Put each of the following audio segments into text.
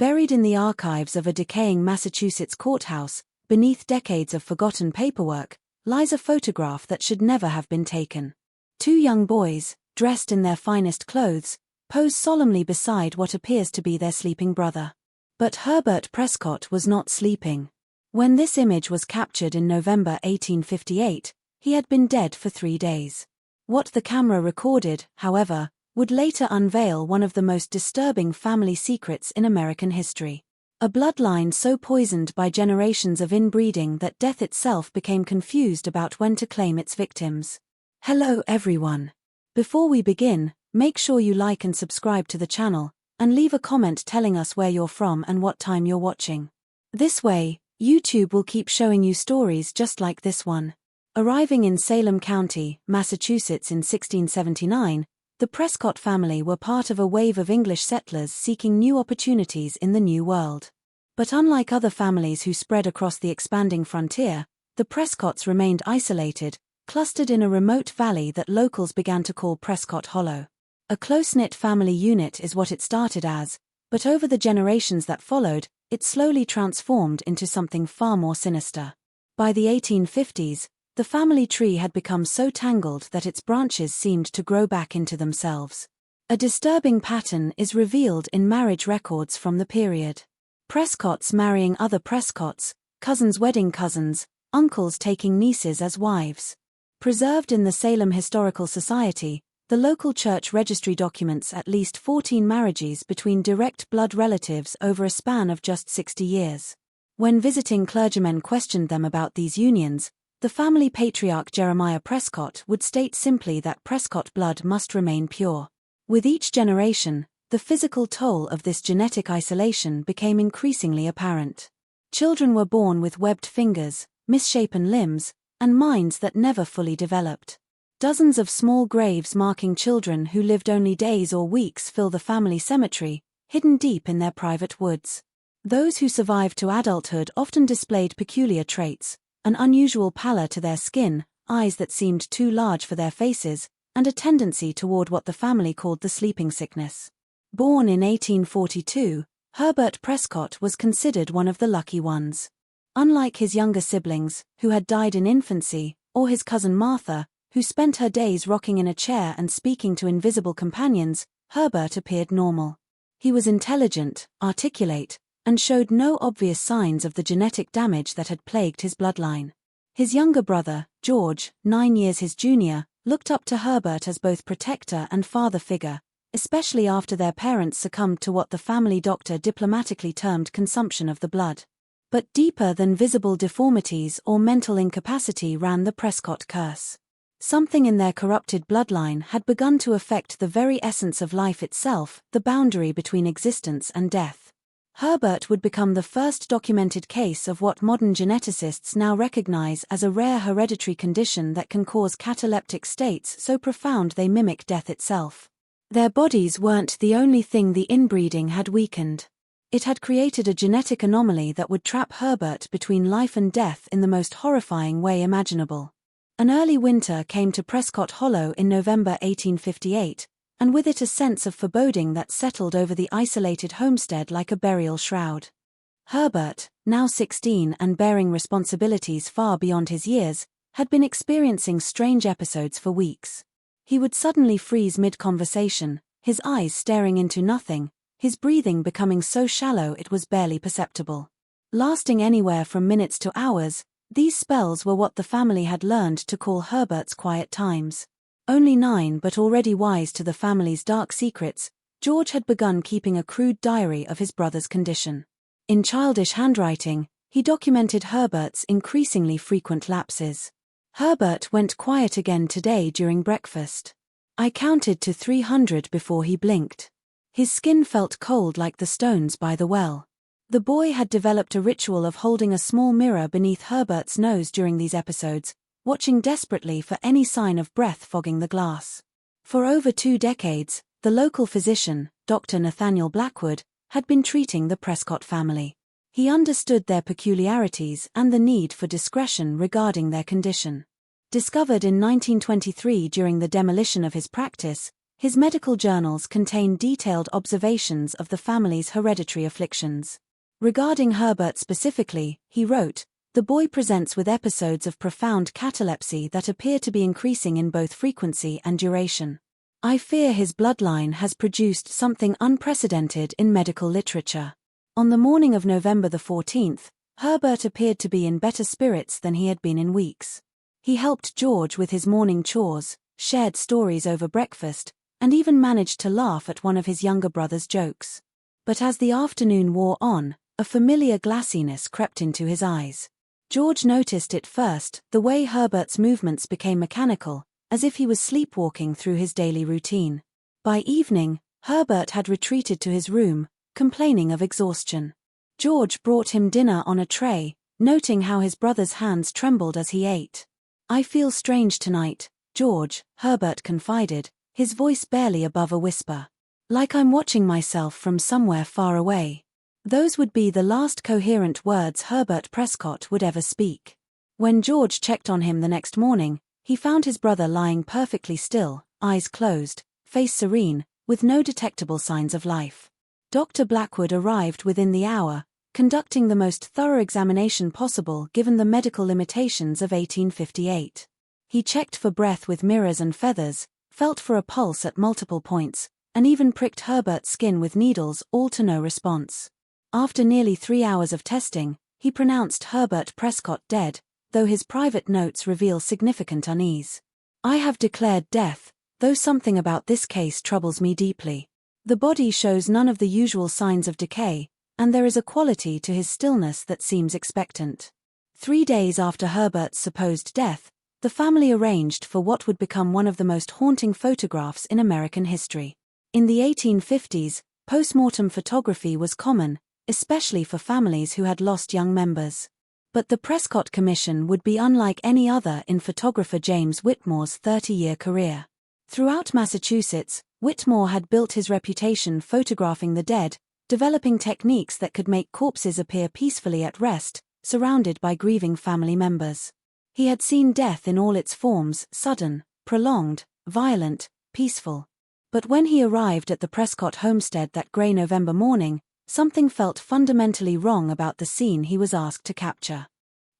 Buried in the archives of a decaying Massachusetts courthouse, beneath decades of forgotten paperwork, lies a photograph that should never have been taken. Two young boys, dressed in their finest clothes, pose solemnly beside what appears to be their sleeping brother. But Herbert Prescott was not sleeping. When this image was captured in November 1858, he had been dead for 3 days. What the camera recorded, however, would later unveil one of the most disturbing family secrets in American history. A bloodline so poisoned by generations of inbreeding that death itself became confused about when to claim its victims. Hello everyone. Before we begin, make sure you like and subscribe to the channel, and leave a comment telling us where you're from and what time you're watching. This way, YouTube will keep showing you stories just like this one. Arriving in Salem County, Massachusetts in 1679, the Prescott family were part of a wave of English settlers seeking new opportunities in the New World. But unlike other families who spread across the expanding frontier, the Prescotts remained isolated, clustered in a remote valley that locals began to call Prescott Hollow. A close-knit family unit is what it started as, but over the generations that followed, it slowly transformed into something far more sinister. By the 1850s, the family tree had become so tangled that its branches seemed to grow back into themselves. A disturbing pattern is revealed in marriage records from the period. Prescotts marrying other Prescotts, cousins wedding cousins, uncles taking nieces as wives. Preserved in the Salem Historical Society, the local church registry documents at least 14 marriages between direct blood relatives over a span of just 60 years. When visiting clergymen questioned them about these unions, the family patriarch Jeremiah Prescott would state simply that Prescott blood must remain pure. With each generation, the physical toll of this genetic isolation became increasingly apparent. Children were born with webbed fingers, misshapen limbs, and minds that never fully developed. Dozens of small graves marking children who lived only days or weeks fill the family cemetery, hidden deep in their private woods. Those who survived to adulthood often displayed peculiar traits: an unusual pallor to their skin, eyes that seemed too large for their faces, and a tendency toward what the family called the sleeping sickness. Born in 1842, Herbert Prescott was considered one of the lucky ones. Unlike his younger siblings, who had died in infancy, or his cousin Martha, who spent her days rocking in a chair and speaking to invisible companions, Herbert appeared normal. He was intelligent, articulate, and showed no obvious signs of the genetic damage that had plagued his bloodline. His younger brother, George, 9 years his junior, looked up to Herbert as both protector and father figure, especially after their parents succumbed to what the family doctor diplomatically termed consumption of the blood. But deeper than visible deformities or mental incapacity ran the Prescott curse. Something in their corrupted bloodline had begun to affect the very essence of life itself, the boundary between existence and death. Herbert would become the first documented case of what modern geneticists now recognize as a rare hereditary condition that can cause cataleptic states so profound they mimic death itself. Their bodies weren't the only thing the inbreeding had weakened. It had created a genetic anomaly that would trap Herbert between life and death in the most horrifying way imaginable. An early winter came to Prescott Hollow in November 1858, and with it a sense of foreboding that settled over the isolated homestead like a burial shroud. Herbert, now 16 and bearing responsibilities far beyond his years, had been experiencing strange episodes for weeks. He would suddenly freeze mid-conversation, his eyes staring into nothing, his breathing becoming so shallow it was barely perceptible. Lasting anywhere from minutes to hours, these spells were what the family had learned to call Herbert's quiet times. Only 9 but already wise to the family's dark secrets, George had begun keeping a crude diary of his brother's condition. In childish handwriting, he documented Herbert's increasingly frequent lapses. Herbert went quiet again today during breakfast. I counted to 300 before he blinked. His skin felt cold like the stones by the well. The boy had developed a ritual of holding a small mirror beneath Herbert's nose during these episodes, watching desperately for any sign of breath fogging the glass. For over 2 decades, the local physician, Dr. Nathaniel Blackwood, had been treating the Prescott family. He understood their peculiarities and the need for discretion regarding their condition. Discovered in 1923 during the demolition of his practice, His medical journals contain detailed observations of the family's hereditary afflictions. Regarding Herbert specifically, he wrote, "The boy presents with episodes of profound catalepsy that appear to be increasing in both frequency and duration. I fear his bloodline has produced something unprecedented in medical literature." On the morning of November the 14th, Herbert appeared to be in better spirits than he had been in weeks. He helped George with his morning chores, shared stories over breakfast, and even managed to laugh at one of his younger brother's jokes. But as the afternoon wore on, a familiar glassiness crept into his eyes. George noticed it first, the way Herbert's movements became mechanical, as if he was sleepwalking through his daily routine. By evening, Herbert had retreated to his room, complaining of exhaustion. George brought him dinner on a tray, noting how his brother's hands trembled as he ate. "I feel strange tonight, George," Herbert confided, his voice barely above a whisper. "Like I'm watching myself from somewhere far away." Those would be the last coherent words Herbert Prescott would ever speak. When George checked on him the next morning, he found his brother lying perfectly still, eyes closed, face serene, with no detectable signs of life. Dr. Blackwood arrived within the hour, conducting the most thorough examination possible given the medical limitations of 1858. He checked for breath with mirrors and feathers, felt for a pulse at multiple points, and even pricked Herbert's skin with needles, all to no response. After nearly 3 hours of testing, he pronounced Herbert Prescott dead, though his private notes reveal significant unease. "I have declared death, though something about this case troubles me deeply. The body shows none of the usual signs of decay, and there is a quality to his stillness that seems expectant." 3 days after Herbert's supposed death, the family arranged for what would become one of the most haunting photographs in American history. In the 1850s, post-mortem photography was common, especially for families who had lost young members. But the Prescott Commission would be unlike any other in photographer James Whitmore's 30-year career. Throughout Massachusetts, Whitmore had built his reputation photographing the dead, developing techniques that could make corpses appear peacefully at rest, surrounded by grieving family members. He had seen death in all its forms, sudden, prolonged, violent, peaceful. But when he arrived at the Prescott homestead that gray November morning, something felt fundamentally wrong about the scene he was asked to capture.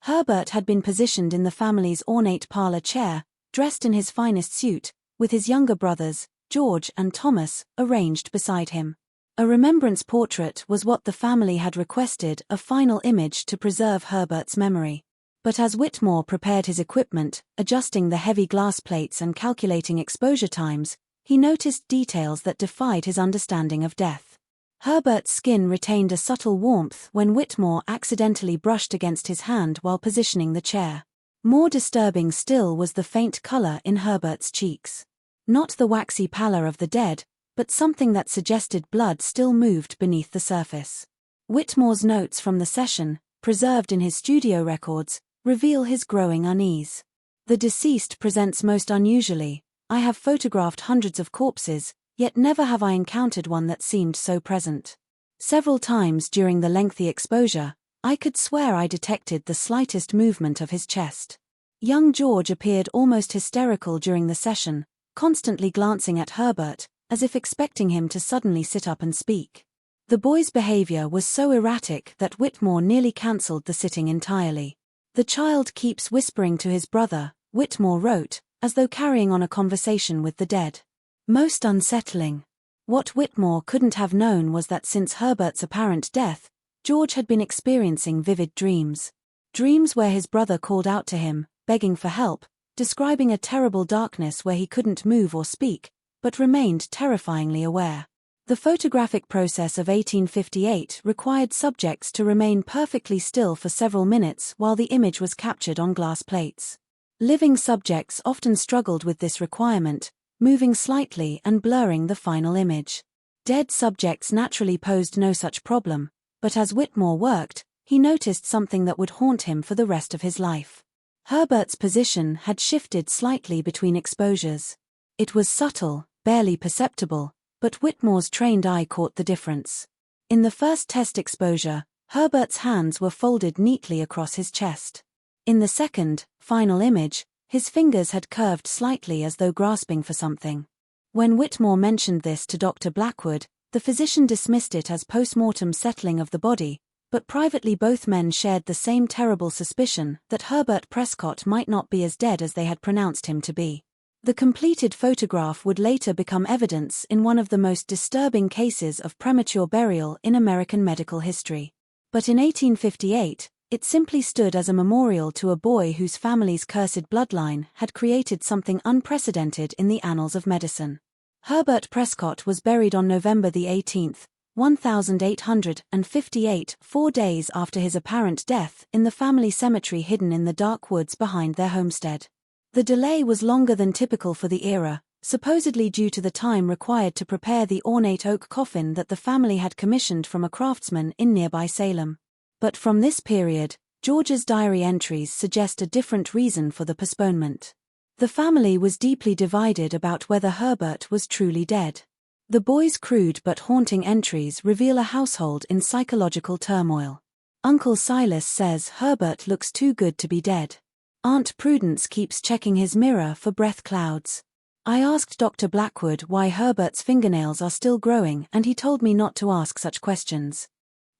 Herbert had been positioned in the family's ornate parlor chair, dressed in his finest suit, with his younger brothers, George and Thomas, arranged beside him. A remembrance portrait was what the family had requested, a final image to preserve Herbert's memory. But as Whitmore prepared his equipment, adjusting the heavy glass plates and calculating exposure times, he noticed details that defied his understanding of death. Herbert's skin retained a subtle warmth when Whitmore accidentally brushed against his hand while positioning the chair. More disturbing still was the faint color in Herbert's cheeks. Not the waxy pallor of the dead, but something that suggested blood still moved beneath the surface. Whitmore's notes from the session, preserved in his studio records, reveal his growing unease. "The deceased presents most unusually. I have photographed hundreds of corpses, yet never have I encountered one that seemed so present. Several times during the lengthy exposure, I could swear I detected the slightest movement of his chest." Young George appeared almost hysterical during the session, constantly glancing at Herbert, as if expecting him to suddenly sit up and speak. The boy's behavior was so erratic that Whitmore nearly cancelled the sitting entirely. "The child keeps whispering to his brother," Whitmore wrote, as though carrying on a conversation with the dead. Most unsettling. What Whitmore couldn't have known was that since Herbert's apparent death, George had been experiencing vivid dreams. Dreams where his brother called out to him, begging for help, describing a terrible darkness where he couldn't move or speak, but remained terrifyingly aware. The photographic process of 1858 required subjects to remain perfectly still for several minutes while the image was captured on glass plates. Living subjects often struggled with this requirement, moving slightly and blurring the final image. Dead subjects naturally posed no such problem, but as Whitmore worked, he noticed something that would haunt him for the rest of his life. Herbert's position had shifted slightly between exposures. It was subtle, barely perceptible, but Whitmore's trained eye caught the difference. In the first test exposure, Herbert's hands were folded neatly across his chest. In the second, final image, his fingers had curved slightly as though grasping for something. When Whitmore mentioned this to Dr. Blackwood, the physician dismissed it as post-mortem settling of the body, but privately both men shared the same terrible suspicion that Herbert Prescott might not be as dead as they had pronounced him to be. The completed photograph would later become evidence in one of the most disturbing cases of premature burial in American medical history. But in 1858, it simply stood as a memorial to a boy whose family's cursed bloodline had created something unprecedented in the annals of medicine. Herbert Prescott was buried on November 18, 1858, 4 days after his apparent death, in the family cemetery hidden in the dark woods behind their homestead. The delay was longer than typical for the era, supposedly due to the time required to prepare the ornate oak coffin that the family had commissioned from a craftsman in nearby Salem. But from this period, George's diary entries suggest a different reason for the postponement. The family was deeply divided about whether Herbert was truly dead. The boy's crude but haunting entries reveal a household in psychological turmoil. Uncle Silas says Herbert looks too good to be dead. Aunt Prudence keeps checking his mirror for breath clouds. I asked Dr. Blackwood why Herbert's fingernails are still growing, and he told me not to ask such questions.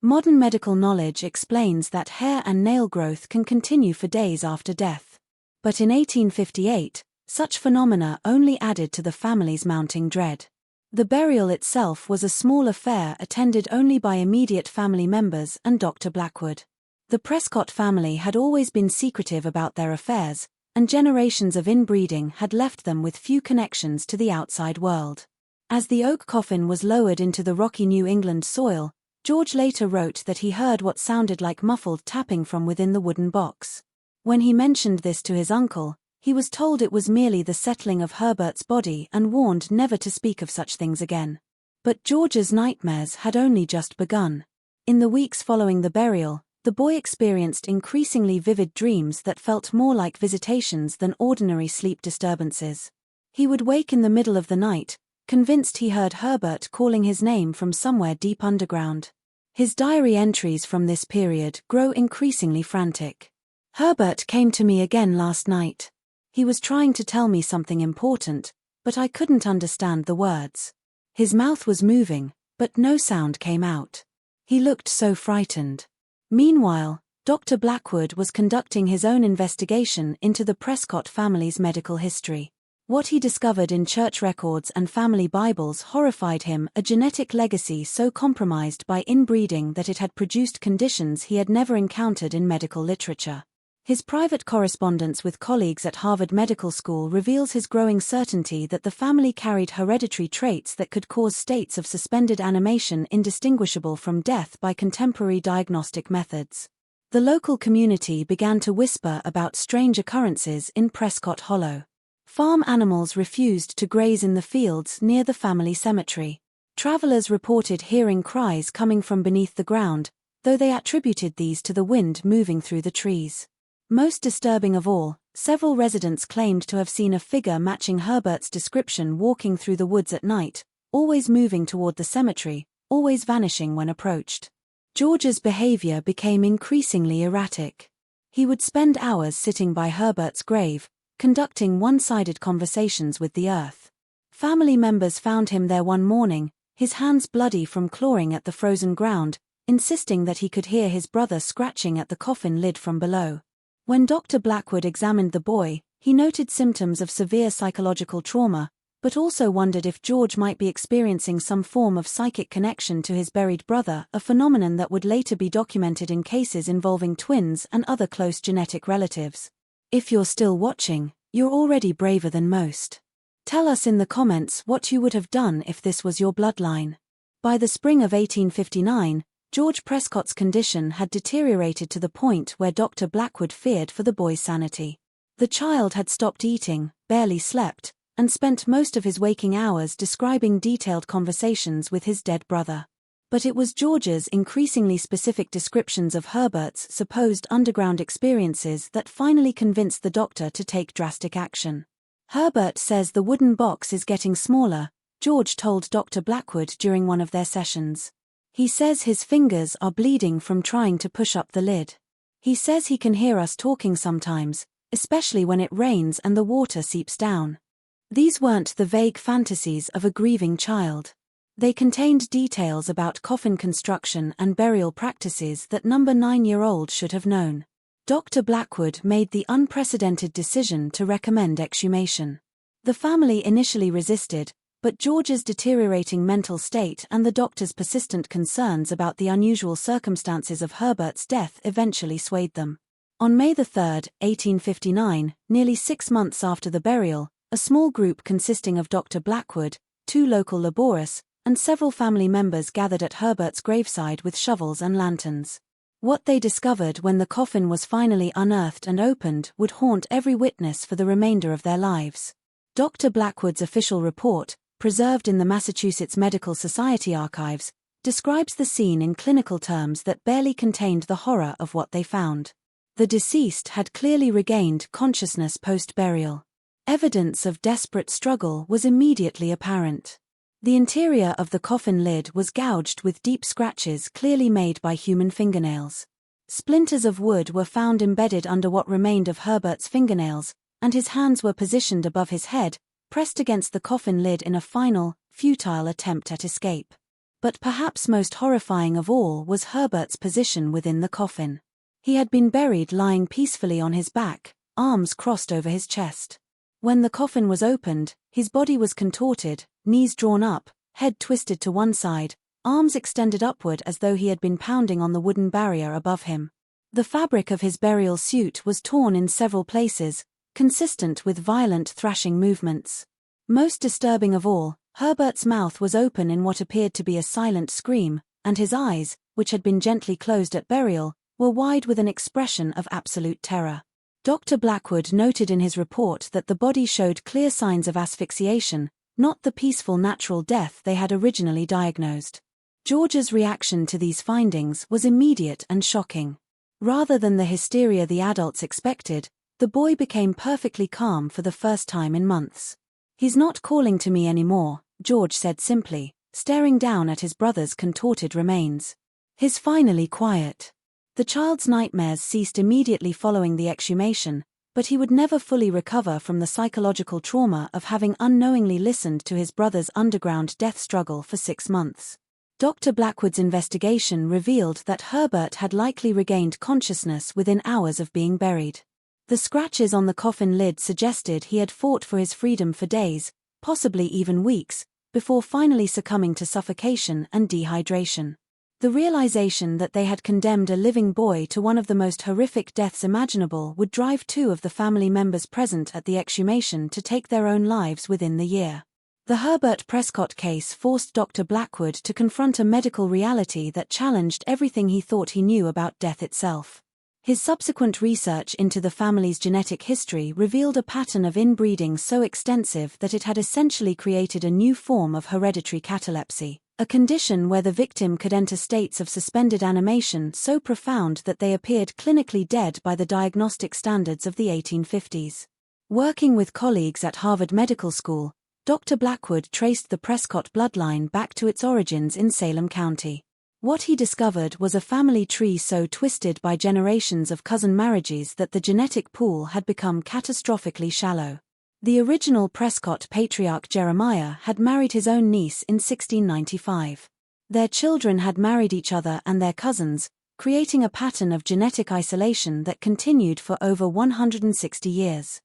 Modern medical knowledge explains that hair and nail growth can continue for days after death. But in 1858, such phenomena only added to the family's mounting dread. The burial itself was a small affair attended only by immediate family members and Dr. Blackwood. The Prescott family had always been secretive about their affairs, and generations of inbreeding had left them with few connections to the outside world. As the oak coffin was lowered into the rocky New England soil, George later wrote that he heard what sounded like muffled tapping from within the wooden box. When he mentioned this to his uncle, he was told it was merely the settling of Herbert's body and warned never to speak of such things again. But George's nightmares had only just begun. In the weeks following the burial, the boy experienced increasingly vivid dreams that felt more like visitations than ordinary sleep disturbances. He would wake in the middle of the night, convinced he heard Herbert calling his name from somewhere deep underground. His diary entries from this period grow increasingly frantic. Herbert came to me again last night. He was trying to tell me something important, but I couldn't understand the words. His mouth was moving, but no sound came out. He looked so frightened. Meanwhile, Dr. Blackwood was conducting his own investigation into the Prescott family's medical history. What he discovered in church records and family Bibles horrified him: a genetic legacy so compromised by inbreeding that it had produced conditions he had never encountered in medical literature. His private correspondence with colleagues at Harvard Medical School reveals his growing certainty that the family carried hereditary traits that could cause states of suspended animation indistinguishable from death by contemporary diagnostic methods. The local community began to whisper about strange occurrences in Prescott Hollow. Farm animals refused to graze in the fields near the family cemetery. Travelers reported hearing cries coming from beneath the ground, though they attributed these to the wind moving through the trees. Most disturbing of all, several residents claimed to have seen a figure matching Herbert's description walking through the woods at night, always moving toward the cemetery, always vanishing when approached. George's behavior became increasingly erratic. He would spend hours sitting by Herbert's grave, conducting one-sided conversations with the earth. Family members found him there one morning, his hands bloody from clawing at the frozen ground, insisting that he could hear his brother scratching at the coffin lid from below. When Dr. Blackwood examined the boy, he noted symptoms of severe psychological trauma, but also wondered if George might be experiencing some form of psychic connection to his buried brother, a phenomenon that would later be documented in cases involving twins and other close genetic relatives. If you're still watching, you're already braver than most. Tell us in the comments what you would have done if this was your bloodline. By the spring of 1859, George Prescott's condition had deteriorated to the point where Dr. Blackwood feared for the boy's sanity. The child had stopped eating, barely slept, and spent most of his waking hours describing detailed conversations with his dead brother. But it was George's increasingly specific descriptions of Herbert's supposed underground experiences that finally convinced the doctor to take drastic action. Herbert says the wooden box is getting smaller, George told Dr. Blackwood during one of their sessions. He says his fingers are bleeding from trying to push up the lid. He says he can hear us talking sometimes, especially when it rains and the water seeps down. These weren't the vague fantasies of a grieving child. They contained details about coffin construction and burial practices that No. 9-year-old should have known. Dr. Blackwood made the unprecedented decision to recommend exhumation. The family initially resisted, but George's deteriorating mental state and the doctor's persistent concerns about the unusual circumstances of Herbert's death eventually swayed them. On May 3, 1859, nearly 6 months after the burial, a small group consisting of Dr. Blackwood, 2 local laborists, and several family members gathered at Herbert's graveside with shovels and lanterns. What they discovered when the coffin was finally unearthed and opened would haunt every witness for the remainder of their lives. Dr. Blackwood's official report, preserved in the Massachusetts Medical Society archives, describes the scene in clinical terms that barely contained the horror of what they found. The deceased had clearly regained consciousness post-burial. Evidence of desperate struggle was immediately apparent. The interior of the coffin lid was gouged with deep scratches clearly made by human fingernails. Splinters of wood were found embedded under what remained of Herbert's fingernails, and his hands were positioned above his head, pressed against the coffin lid in a final, futile attempt at escape. But perhaps most horrifying of all was Herbert's position within the coffin. He had been buried lying peacefully on his back, arms crossed over his chest. When the coffin was opened, his body was contorted, knees drawn up, head twisted to one side, arms extended upward as though he had been pounding on the wooden barrier above him. The fabric of his burial suit was torn in several places, consistent with violent thrashing movements. Most disturbing of all, Herbert's mouth was open in what appeared to be a silent scream, and his eyes, which had been gently closed at burial, were wide with an expression of absolute terror. Dr. Blackwood noted in his report that the body showed clear signs of asphyxiation, not the peaceful natural death they had originally diagnosed. George's reaction to these findings was immediate and shocking. Rather than the hysteria the adults expected, the boy became perfectly calm for the first time in months. "He's not calling to me anymore," George said simply, staring down at his brother's contorted remains. "He's finally quiet." The child's nightmares ceased immediately following the exhumation, but he would never fully recover from the psychological trauma of having unknowingly listened to his brother's underground death struggle for 6 months. Dr. Blackwood's investigation revealed that Herbert had likely regained consciousness within hours of being buried. The scratches on the coffin lid suggested he had fought for his freedom for days, possibly even weeks, before finally succumbing to suffocation and dehydration. The realization that they had condemned a living boy to one of the most horrific deaths imaginable would drive 2 of the family members present at the exhumation to take their own lives within the year. The Herbert Prescott case forced Dr. Blackwood to confront a medical reality that challenged everything he thought he knew about death itself. His subsequent research into the family's genetic history revealed a pattern of inbreeding so extensive that it had essentially created a new form of hereditary catalepsy, a condition where the victim could enter states of suspended animation so profound that they appeared clinically dead by the diagnostic standards of the 1850s. Working with colleagues at Harvard Medical School, Dr. Blackwood traced the Prescott bloodline back to its origins in Salem County. What he discovered was a family tree so twisted by generations of cousin marriages that the genetic pool had become catastrophically shallow. The original Prescott patriarch Jeremiah had married his own niece in 1695. Their children had married each other and their cousins, creating a pattern of genetic isolation that continued for over 160 years.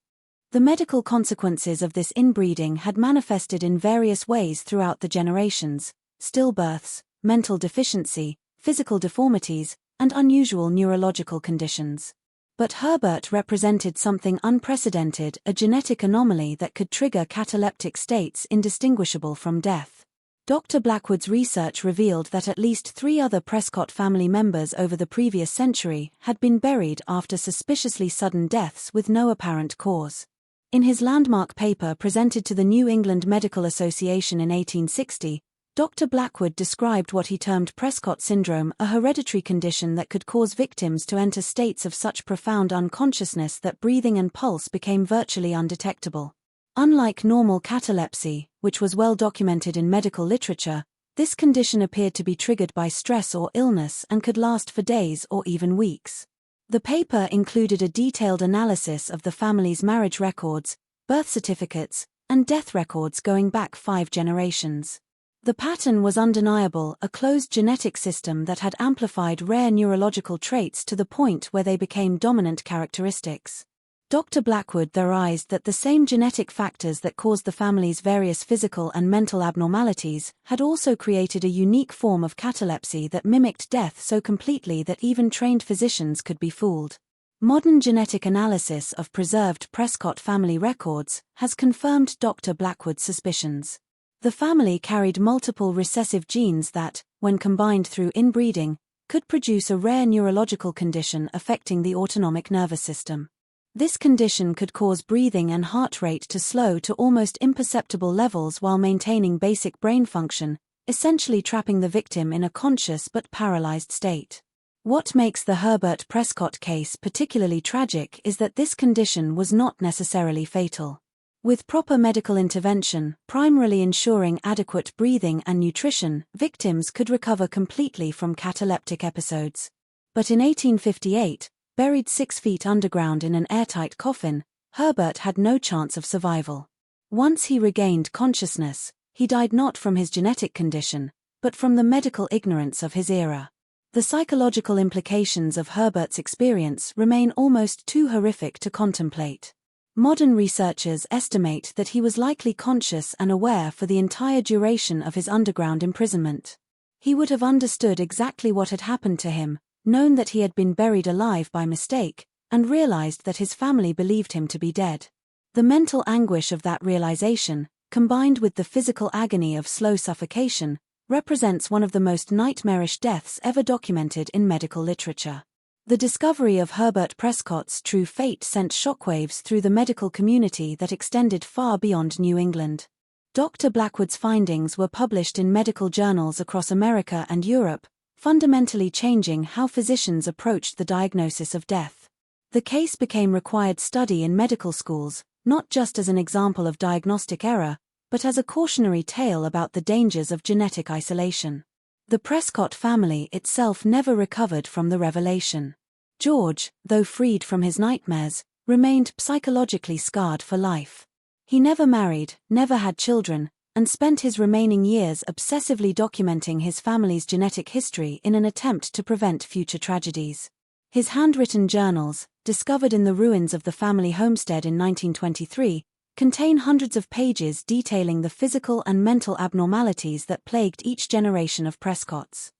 The medical consequences of this inbreeding had manifested in various ways throughout the generations: stillbirths, mental deficiency, physical deformities, and unusual neurological conditions. But Herbert represented something unprecedented, a genetic anomaly that could trigger cataleptic states indistinguishable from death. Dr. Blackwood's research revealed that at least 3 other Prescott family members over the previous century had been buried after suspiciously sudden deaths with no apparent cause. In his landmark paper presented to the New England Medical Association in 1860, Dr. Blackwood described what he termed Prescott syndrome, a hereditary condition that could cause victims to enter states of such profound unconsciousness that breathing and pulse became virtually undetectable. Unlike normal catalepsy, which was well documented in medical literature, this condition appeared to be triggered by stress or illness and could last for days or even weeks. The paper included a detailed analysis of the family's marriage records, birth certificates, and death records going back 5 generations. The pattern was undeniable, a closed genetic system that had amplified rare neurological traits to the point where they became dominant characteristics. Dr. Blackwood theorized that the same genetic factors that caused the family's various physical and mental abnormalities had also created a unique form of catalepsy that mimicked death so completely that even trained physicians could be fooled. Modern genetic analysis of preserved Prescott family records has confirmed Dr. Blackwood's suspicions. The family carried multiple recessive genes that, when combined through inbreeding, could produce a rare neurological condition affecting the autonomic nervous system. This condition could cause breathing and heart rate to slow to almost imperceptible levels while maintaining basic brain function, essentially trapping the victim in a conscious but paralyzed state. What makes the Herbert Prescott case particularly tragic is that this condition was not necessarily fatal. With proper medical intervention, primarily ensuring adequate breathing and nutrition, victims could recover completely from cataleptic episodes. But in 1858, buried 6 feet underground in an airtight coffin, Herbert had no chance of survival. Once he regained consciousness, he died not from his genetic condition, but from the medical ignorance of his era. The psychological implications of Herbert's experience remain almost too horrific to contemplate. Modern researchers estimate that he was likely conscious and aware for the entire duration of his underground imprisonment. He would have understood exactly what had happened to him, known that he had been buried alive by mistake, and realized that his family believed him to be dead. The mental anguish of that realization, combined with the physical agony of slow suffocation, represents one of the most nightmarish deaths ever documented in medical literature. The discovery of Herbert Prescott's true fate sent shockwaves through the medical community that extended far beyond New England. Dr. Blackwood's findings were published in medical journals across America and Europe, fundamentally changing how physicians approached the diagnosis of death. The case became required study in medical schools, not just as an example of diagnostic error, but as a cautionary tale about the dangers of genetic isolation. The Prescott family itself never recovered from the revelation. George, though freed from his nightmares, remained psychologically scarred for life. He never married, never had children, and spent his remaining years obsessively documenting his family's genetic history in an attempt to prevent future tragedies. His handwritten journals, discovered in the ruins of the family homestead in 1923, contain hundreds of pages detailing the physical and mental abnormalities that plagued each generation of Prescotts.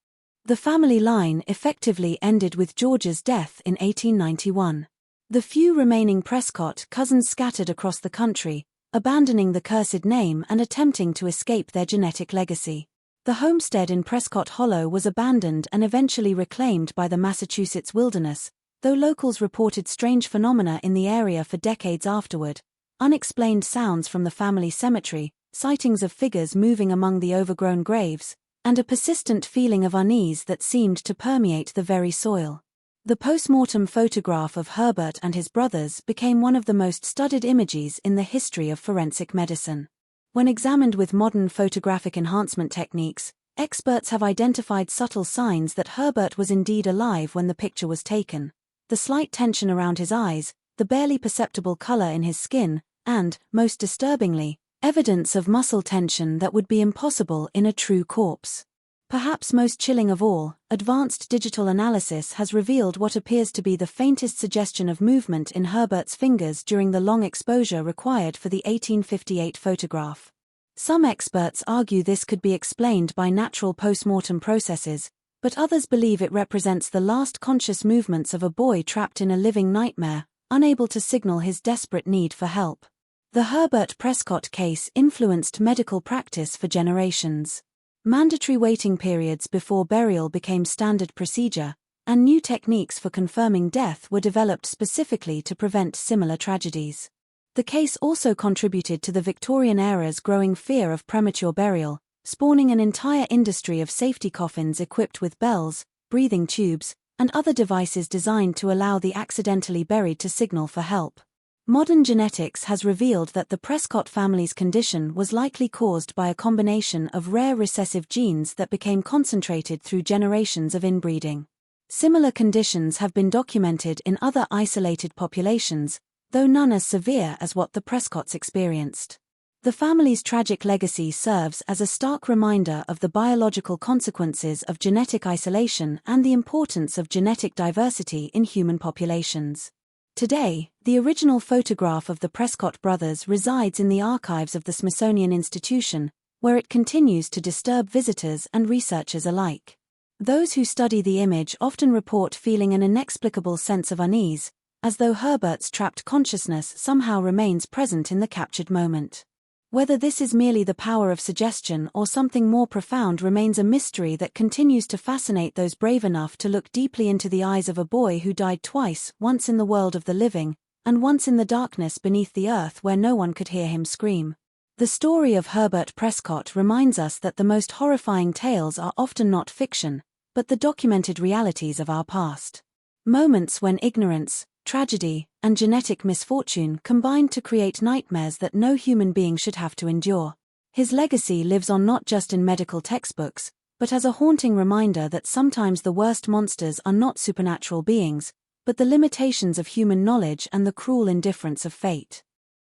The family line effectively ended with George's death in 1891. The few remaining Prescott cousins scattered across the country, abandoning the cursed name and attempting to escape their genetic legacy. The homestead in Prescott Hollow was abandoned and eventually reclaimed by the Massachusetts wilderness, though locals reported strange phenomena in the area for decades afterward. Unexplained sounds from the family cemetery, sightings of figures moving among the overgrown graves, and a persistent feeling of unease that seemed to permeate the very soil. The post-mortem photograph of Herbert and his brothers became one of the most studied images in the history of forensic medicine. When examined with modern photographic enhancement techniques, experts have identified subtle signs that Herbert was indeed alive when the picture was taken. The slight tension around his eyes, the barely perceptible color in his skin, and, most disturbingly, evidence of muscle tension that would be impossible in a true corpse. Perhaps most chilling of all, advanced digital analysis has revealed what appears to be the faintest suggestion of movement in Herbert's fingers during the long exposure required for the 1858 photograph. Some experts argue this could be explained by natural post-mortem processes, but others believe it represents the last conscious movements of a boy trapped in a living nightmare, unable to signal his desperate need for help. The Herbert Prescott case influenced medical practice for generations. Mandatory waiting periods before burial became standard procedure, and new techniques for confirming death were developed specifically to prevent similar tragedies. The case also contributed to the Victorian era's growing fear of premature burial, spawning an entire industry of safety coffins equipped with bells, breathing tubes, and other devices designed to allow the accidentally buried to signal for help. Modern genetics has revealed that the Prescott family's condition was likely caused by a combination of rare recessive genes that became concentrated through generations of inbreeding. Similar conditions have been documented in other isolated populations, though none as severe as what the Prescotts experienced. The family's tragic legacy serves as a stark reminder of the biological consequences of genetic isolation and the importance of genetic diversity in human populations. Today, the original photograph of the Prescott brothers resides in the archives of the Smithsonian Institution, where it continues to disturb visitors and researchers alike. Those who study the image often report feeling an inexplicable sense of unease, as though Herbert's trapped consciousness somehow remains present in the captured moment. Whether this is merely the power of suggestion or something more profound remains a mystery that continues to fascinate those brave enough to look deeply into the eyes of a boy who died twice, once in the world of the living, and once in the darkness beneath the earth where no one could hear him scream. The story of Herbert Prescott reminds us that the most horrifying tales are often not fiction, but the documented realities of our past. Moments when ignorance, tragedy, and genetic misfortune combined to create nightmares that no human being should have to endure. His legacy lives on not just in medical textbooks, but as a haunting reminder that sometimes the worst monsters are not supernatural beings, but the limitations of human knowledge and the cruel indifference of fate.